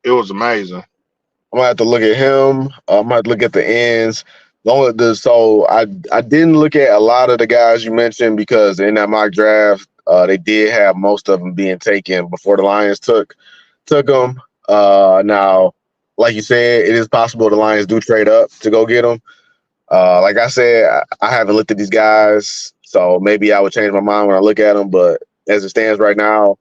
It was amazing. I'm gonna have to look at him. I'm gonna have to look at the ends. So I didn't look at a lot of the guys you mentioned because in that mock draft, they did have most of them being taken before the Lions took them. Now, like you said, it is possible the Lions do trade up to go get them. Like I said, I haven't looked at these guys, so maybe I would change my mind when I look at them. But as it stands right now,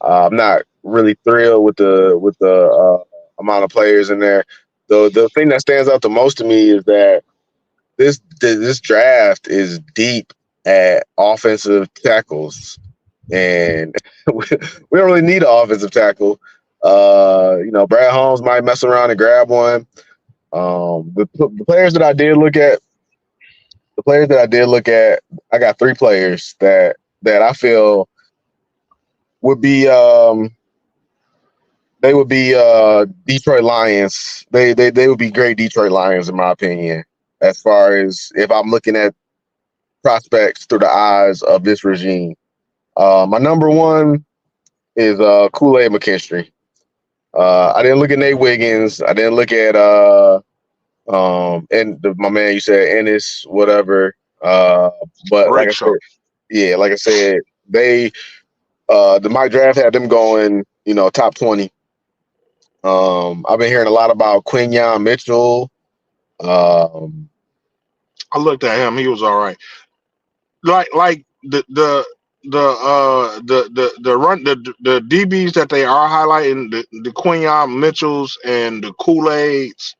I'm not really thrilled with the amount of players in there. The thing that stands out the most to me is that this draft is deep at offensive tackles, and we don't really need an offensive tackle. Brad Holmes might mess around and grab one. The players that I did look at, I got three players that I feel would be they would be Detroit Lions. They would be great Detroit Lions in my opinion. As far as if I'm looking at prospects through the eyes of this regime, my number one is Kool-Aid McKinstry. I didn't look at Nate Wiggins. I didn't look at my man you said Ennis whatever. But like I Rickshaw. said, yeah, like I said, they the mock draft had them going, top 20. I've been hearing a lot about Quinyon Mitchell. Um, I looked at him. He was all right. Like the run the DBs that they are highlighting the Quinyon Mitchells and the Kool-Aids.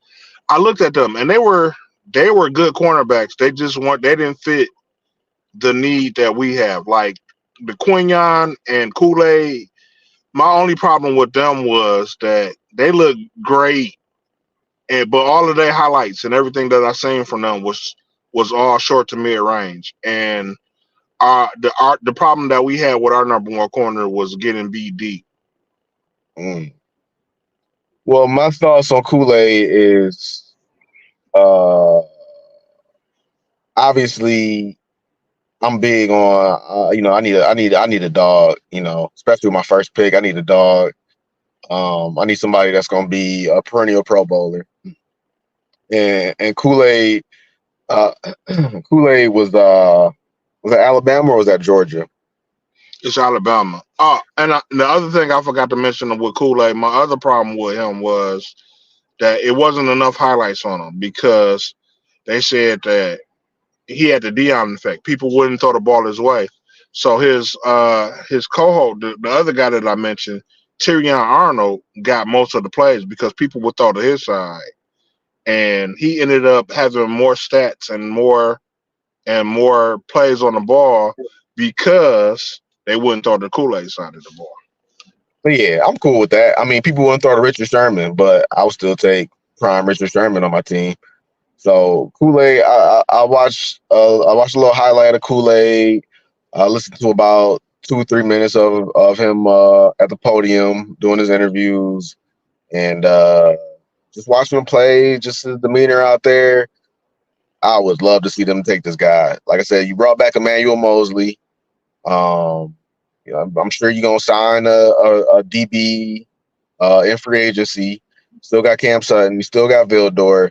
I looked at them and they were good cornerbacks. They didn't fit the need that we have. Like the Quinyon and Kool-Aid. My only problem with them was that they look great, but all of their highlights and everything that I seen from them was all short to mid range. And the problem that we had with our number one corner was getting beat deep. mm. Well, my thoughts on Kool-Aid is uh, obviously I'm big on I need a dog. Especially with my first pick, I need a dog. I need somebody that's going to be a perennial Pro Bowler. And Kool-Aid, uh, Kool-Aid was that Alabama or was that Georgia? It's Alabama. Oh, and the other thing I forgot to mention with Kool-Aid, my other problem with him was that it wasn't enough highlights on him because they said that he had the Dion effect. People wouldn't throw the ball his way. So his cohort, the other guy that I mentioned, Tyrion Arnold, got most of the plays because people would throw to his side, and he ended up having more stats and more plays on the ball because they wouldn't throw the Kool-Aid side of the ball. But yeah, I'm cool with that. I mean, people wouldn't throw to Richard Sherman, but I would still take prime Richard Sherman on my team. So Kool-Aid, I watched a little highlight of Kool-Aid. I listened to about 2 or 3 minutes of him at the podium doing his interviews, and just watching him play, just his demeanor out there. I would love to see them take this guy. Like I said, you brought back Emmanuel Mosley. Um, I'm sure you're gonna sign a DB in free agency. Still got Cam Sutton. You still got Vildor.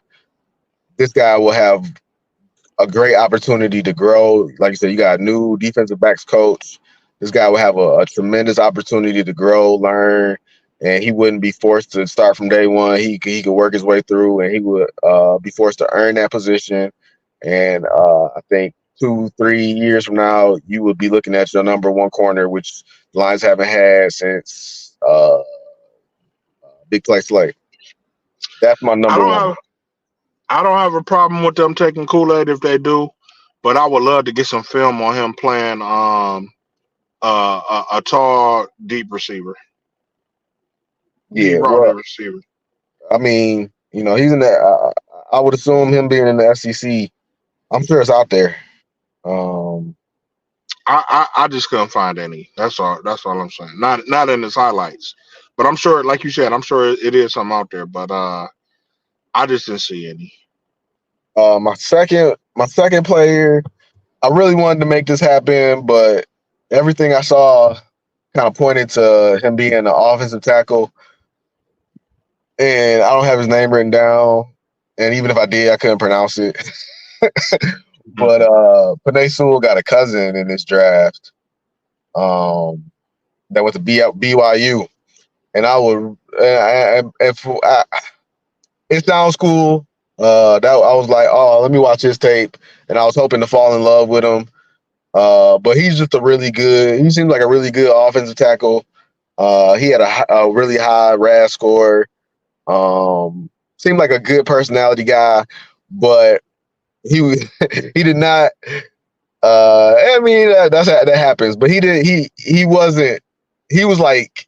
This guy will have a great opportunity to grow. Like you said, you got a new defensive backs coach. This guy will have a tremendous opportunity to grow, learn, and he wouldn't be forced to start from day one. He could work his way through, and he would be forced to earn that position. And I think 2, 3 years from now, you would be looking at your number one corner, which the Lions haven't had since Big Play Slay. That's my I number don't one. have I don't have a problem with them taking Kool-Aid if they do, but I would love to get some film on him playing a tall deep receiver, deep Yeah, route well, receiver. I mean, he's in the. I would assume him being in the SEC. I'm sure it's out there. Um, I just couldn't find any. That's all I'm saying. Not in his highlights, but I'm sure, like you said, I'm sure it is something out there. But I just didn't see any. my second player. I really wanted to make this happen, but everything I saw kind of pointed to him being an offensive tackle. and I don't have his name written down. And even if I did, I couldn't pronounce it. But Panay Sewell got a cousin in this draft. That went to BYU, and I would. It sounds cool. That I was like, oh, let me watch his tape, and I was hoping to fall in love with him. But he's just a really good. He seems like a really good offensive tackle. He had a really high RAS score. Seemed like a good personality guy, but he did not. I mean that happens, but he wasn't. He was like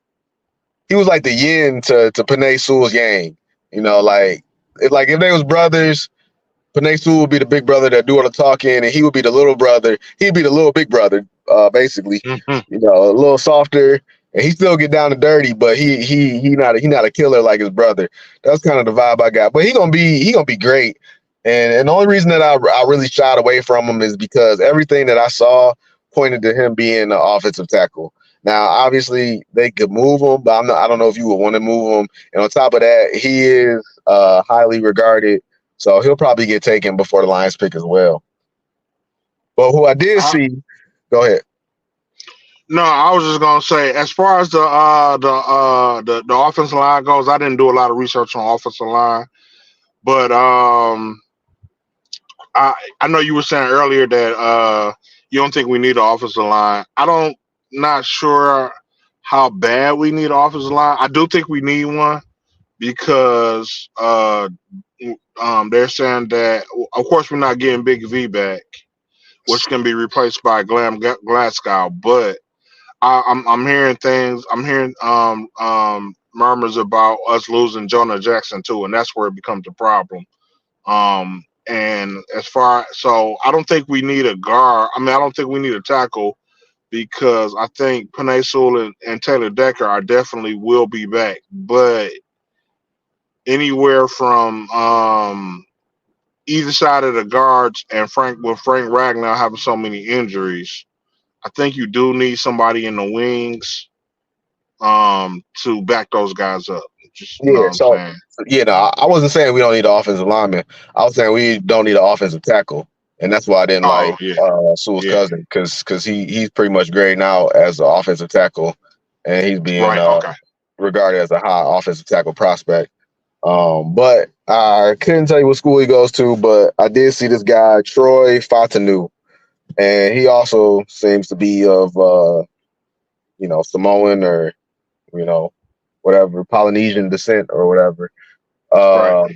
the yin to Panay Sewell's yang. You know, like if they was brothers, Panay Sewell would be the big brother that do all the talking, and he would be the little brother. He'd be the little big brother, basically. You know, a little softer, and he still get down and dirty, but he not a killer like his brother. That's kind of the vibe I got. But he gonna be great. And the only reason that I really shied away from him is because everything that I saw pointed to him being an offensive tackle. Now, obviously, they could move him, but I don't know if you would want to move him. And on top of that, he is highly regarded, so he'll probably get taken before the Lions pick as well. But who I did see, go ahead. No, I was just gonna say, as far as the offensive line goes, I didn't do a lot of research on offensive line, but I know you were saying earlier that you don't think we need an offensive line. Not sure how bad we need an offensive line. I do think we need one because they're saying that, of course, we're not getting Big V back, which can be replaced by Glasgow. But I'm hearing things. I'm hearing murmurs about us losing Jonah Jackson too, and that's where it becomes a problem. And so I don't think we need a guard. I mean, I don't think we need a tackle because I think Panay Sewell and Taylor Decker are definitely will be back, but anywhere from either side of the guards and Frank Ragnar having so many injuries, I think you do need somebody in the wings to back those guys up. Just you know Yeah, what I'm so saying. no, I wasn't saying we don't need an offensive lineman. I was saying we don't need an offensive tackle, and that's why I didn't Oh like yeah, Sewell's yeah. cousin because he's pretty much grading out as an offensive tackle, and he's being Right, okay. regarded as a high offensive tackle prospect. But I couldn't tell you what school he goes to, but I did see this guy Troy Fatanu, and he also seems to be of Samoan or whatever Polynesian descent or whatever. Right.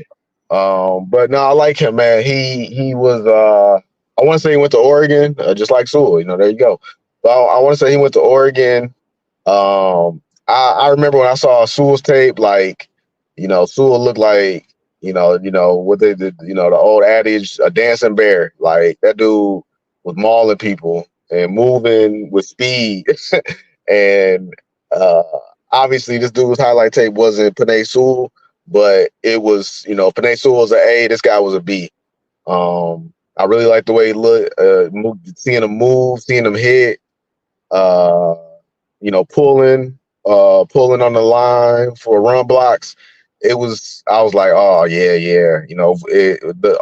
Uh, but no, I like him, man. He was I want to say he went to Oregon, just like Sewell. There you go. But I want to say he went to Oregon. I remember when I saw Sewell's tape, like Sewell looked like what they did. The old adage, a dancing bear. Like that dude was mauling people and moving with speed, and uh, obviously this dude's highlight tape wasn't Panay Sewell, but it was, Panay Sewell was an A, this guy was a B. I really like the way he looked, seeing him move, seeing him hit, uh, pulling on the line for run blocks. I was like, oh yeah, yeah.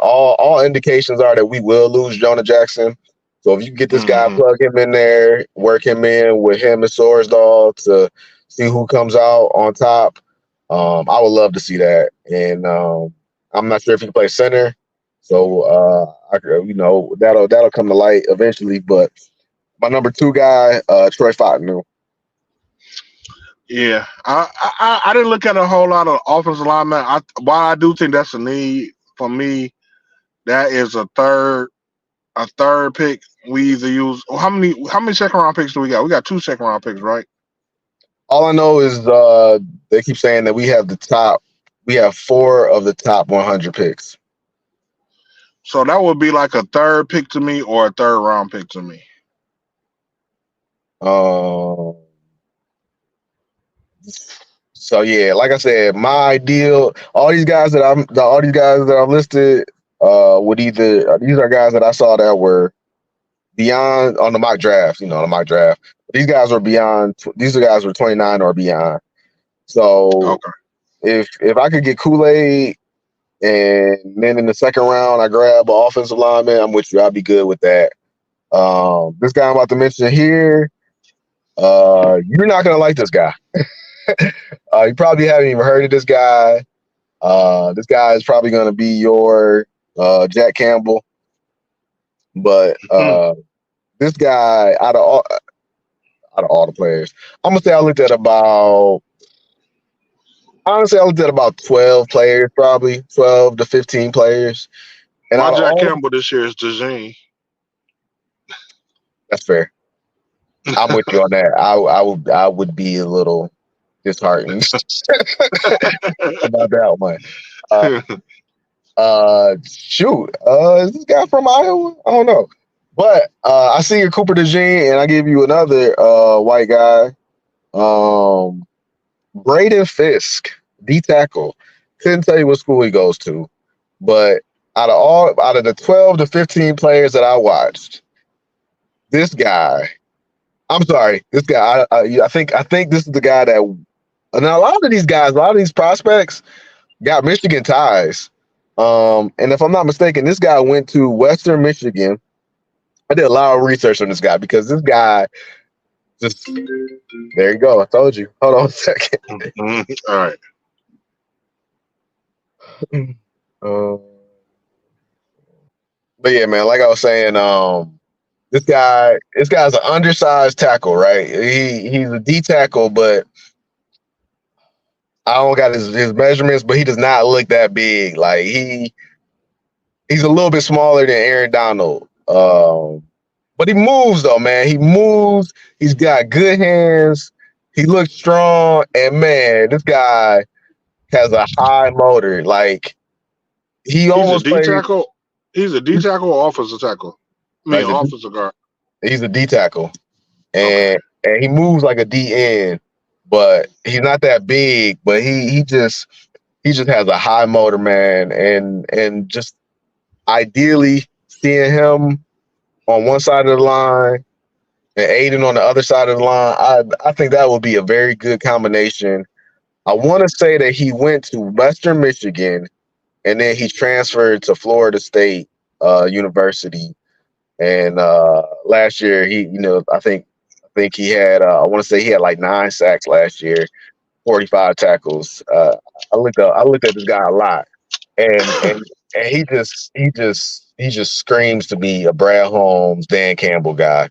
All indications are that we will lose Jonah Jackson. So if you get this guy, Hmm. plug him in there, work him in with him and Sorsdal to see who comes out on top, I would love to see that. And I'm not sure if he can play center, so that'll come to light eventually. But my number two guy, Troy Fautanu. Yeah, I didn't look at a whole lot of offensive linemen. While I do think that's a need for me, that is a third pick. We either use how many second round picks do we got? We got two second round picks, right? All I know is they keep saying that we have four of the top 100 picks. So that would be like a third pick to me or a third round pick to me. Um, so yeah, like I said, my ideal, all these guys that I've listed, would either these are guys that I saw that were beyond on the mock draft, on the mock draft. These guys were beyond. These guys were 29 or beyond. So Okay. if I could get Kool-Aid and then in the second round I grab an offensive lineman, I'm with you. I'll be good with that. This guy I'm about to mention here, you're not gonna like this guy. You probably haven't even heard of this guy. This guy is probably gonna be your Jack Campbell, but Hmm. this guy out of all the players, I'm gonna say I looked at about 12 players, probably 12 to 15 players, and My out of Jack all, Campbell this year is DeJean. that's fair. I'm with you on that. I would be a little disheartened about that one. Uh, shoot, is this guy from Iowa? I don't know, but I see your Cooper DeJean, and I give you another white guy, um, Braden Fisk, D tackle. Couldn't tell you what school he goes to, but out of the 12 to 15 players that I watched, this guy. I'm sorry, this guy. I think this is the guy that. Now a lot of these guys, a lot of these prospects got Michigan ties. And if I'm not mistaken, this guy went to Western Michigan. I did a lot of research on this guy because this guy just there you go. I told you. Hold on a second. Mhm. All right. Um, but yeah, man, like I was saying, this guy's an undersized tackle, right? He's a D tackle, but I don't got his measurements, but he does not look that big. Like he's a little bit smaller than Aaron Donald. But he moves though, man. He moves. He's got good hands. He looks strong, and man, this guy has a high motor. Like he He's a almost D plays. tackle. He's a D tackle or offensive tackle. I mean, He's a D, offensive guard. he's a D tackle, Okay. and he moves like a D end, but he's not that big. But he just has a high motor, man, and just ideally seeing him on one side of the line and Aiden on the other side of the line, I think that would be a very good combination. I want to say that he went to Western Michigan and then he transferred to Florida State University. And last year, I think he had. I want to say he had like 9 sacks last year, 45 tackles. I looked at this guy a lot, and he just screams to be a Brad Holmes, Dan Campbell guy.